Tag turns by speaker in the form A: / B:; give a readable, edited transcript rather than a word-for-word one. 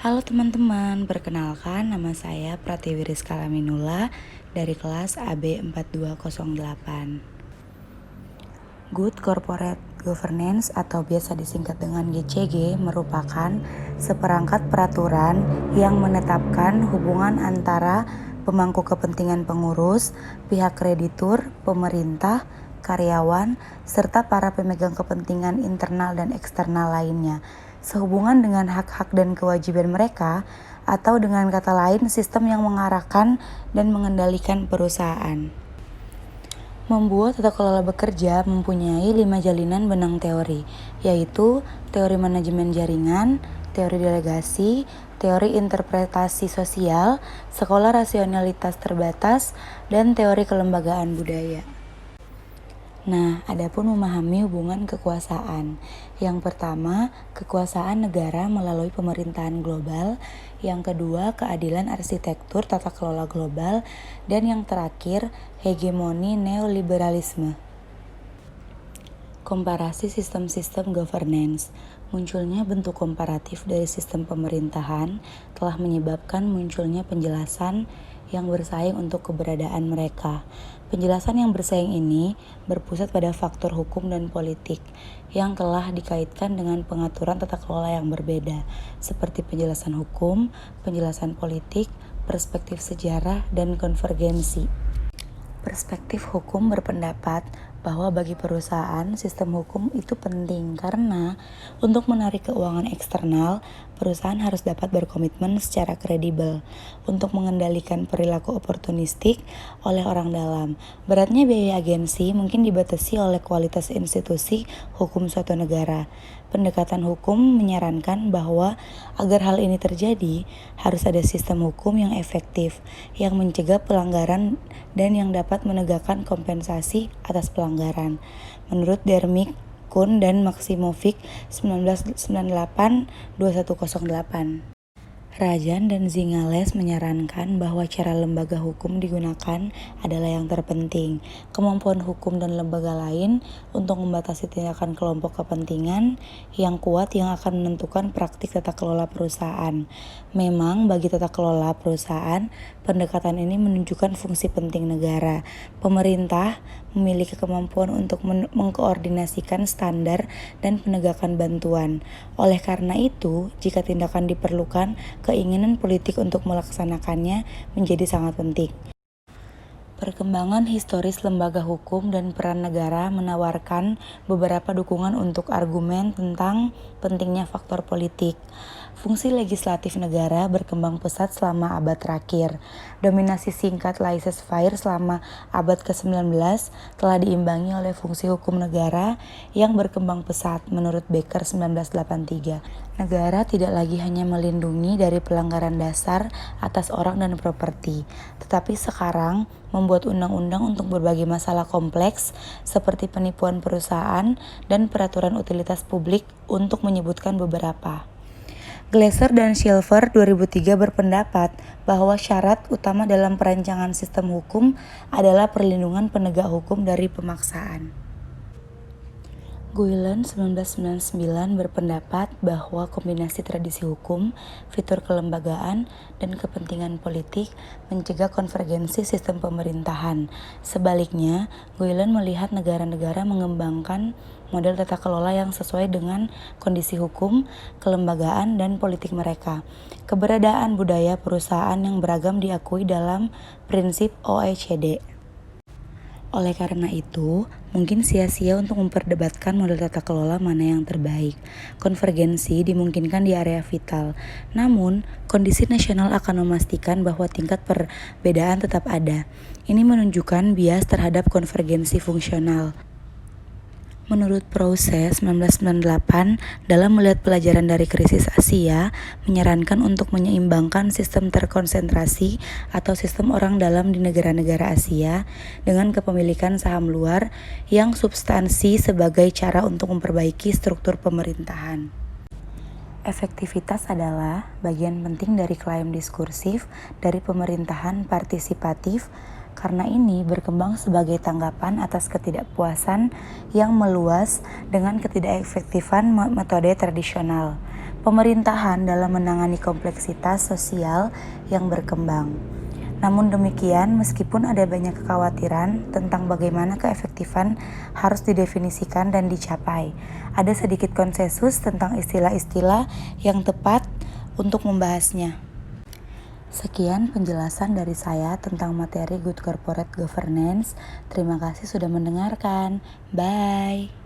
A: Halo teman-teman, perkenalkan nama saya Pratiwi Rizka Laminula dari kelas AB 4208. Good Corporate Governance atau biasa disingkat dengan GCG merupakan seperangkat peraturan yang menetapkan hubungan antara pemangku kepentingan pengurus, pihak kreditur, pemerintah, karyawan, serta para pemegang kepentingan internal dan eksternal lainnya, sehubungan dengan hak-hak dan kewajiban mereka, atau dengan kata lain sistem yang mengarahkan dan mengendalikan perusahaan. Membuat tata kelola bekerja mempunyai 5 jalinan benang teori, yaitu teori manajemen jaringan, teori delegasi, teori interpretasi sosial, sekolah rasionalitas terbatas, dan teori kelembagaan budaya. Nah, adapun memahami hubungan kekuasaan. Yang pertama, kekuasaan negara melalui pemerintahan global. Yang kedua, keadilan arsitektur tata kelola global. Dan yang terakhir, hegemoni neoliberalisme. Komparasi sistem-sistem governance. Munculnya bentuk komparatif dari sistem pemerintahan telah menyebabkan munculnya penjelasan yang bersaing untuk keberadaan mereka. Penjelasan yang bersaing ini berpusat pada faktor hukum dan politik yang telah dikaitkan dengan pengaturan tata kelola yang berbeda, seperti penjelasan hukum, penjelasan politik, perspektif sejarah, dan konvergensi. Perspektif hukum berpendapat bahwa bagi perusahaan, sistem hukum itu penting karena untuk menarik keuangan eksternal, perusahaan harus dapat berkomitmen secara kredibel untuk mengendalikan perilaku oportunistik oleh orang dalam. Beratnya biaya agensi mungkin dibatasi oleh kualitas institusi hukum suatu negara. Pendekatan hukum menyarankan bahwa agar hal ini terjadi, harus ada sistem hukum yang efektif, yang mencegah pelanggaran dan yang dapat menegakkan kompensasi atas pelanggaran. Menurut Dermik, Kuhn, dan Maximovic 1998-2108. Rajan dan Zingales menyarankan bahwa cara lembaga hukum digunakan adalah yang terpenting. Kemampuan hukum dan lembaga lain untuk membatasi tindakan kelompok kepentingan yang kuat yang akan menentukan praktik tata kelola perusahaan. Memang bagi tata kelola perusahaan, pendekatan ini menunjukkan fungsi penting negara. Pemerintah memiliki kemampuan untuk mengkoordinasikan standar dan penegakan bantuan. Oleh karena itu, jika tindakan diperlukan, keinginan politik untuk melaksanakannya menjadi sangat penting. Perkembangan historis lembaga hukum dan peran negara menawarkan beberapa dukungan untuk argumen tentang pentingnya faktor politik. Fungsi legislatif negara berkembang pesat selama abad terakhir. Dominasi singkat laissez-faire selama abad ke-19 telah diimbangi oleh fungsi hukum negara yang berkembang pesat menurut Becker 1983. Negara tidak lagi hanya melindungi dari pelanggaran dasar atas orang dan properti, tetapi sekarang membuat undang-undang untuk berbagai masalah kompleks seperti penipuan perusahaan dan peraturan utilitas publik untuk menyebutkan beberapa. Glaser dan Silver 2003 berpendapat bahwa syarat utama dalam perancangan sistem hukum adalah perlindungan penegak hukum dari pemaksaan. Guilen 1999 berpendapat bahwa kombinasi tradisi hukum, fitur kelembagaan, dan kepentingan politik mencegah konvergensi sistem pemerintahan. Sebaliknya, Guilen melihat negara-negara mengembangkan model tata kelola yang sesuai dengan kondisi hukum, kelembagaan, dan politik mereka. Keberadaan budaya perusahaan yang beragam diakui dalam prinsip OECD. Oleh karena itu, mungkin sia-sia untuk memperdebatkan model tata kelola mana yang terbaik. Konvergensi dimungkinkan di area vital. Namun, kondisi nasional akan memastikan bahwa tingkat perbedaan tetap ada. Ini menunjukkan bias terhadap konvergensi fungsional. Menurut Proses 1998, dalam melihat pelajaran dari krisis Asia, menyarankan untuk menyeimbangkan sistem terkonsentrasi atau sistem orang dalam di negara-negara Asia dengan kepemilikan saham luar yang substansi sebagai cara untuk memperbaiki struktur pemerintahan. Efektivitas adalah bagian penting dari klaim diskursif dari pemerintahan partisipatif. Karena ini berkembang sebagai tanggapan atas ketidakpuasan yang meluas dengan ketidakefektifan metode tradisional. pemerintahan dalam menangani kompleksitas sosial yang berkembang. Namun demikian, meskipun ada banyak kekhawatiran tentang bagaimana keefektifan harus didefinisikan dan dicapai, ada sedikit konsensus tentang istilah-istilah yang tepat untuk membahasnya. Sekian penjelasan dari saya tentang materi Good Corporate Governance. Terima kasih sudah mendengarkan. Bye.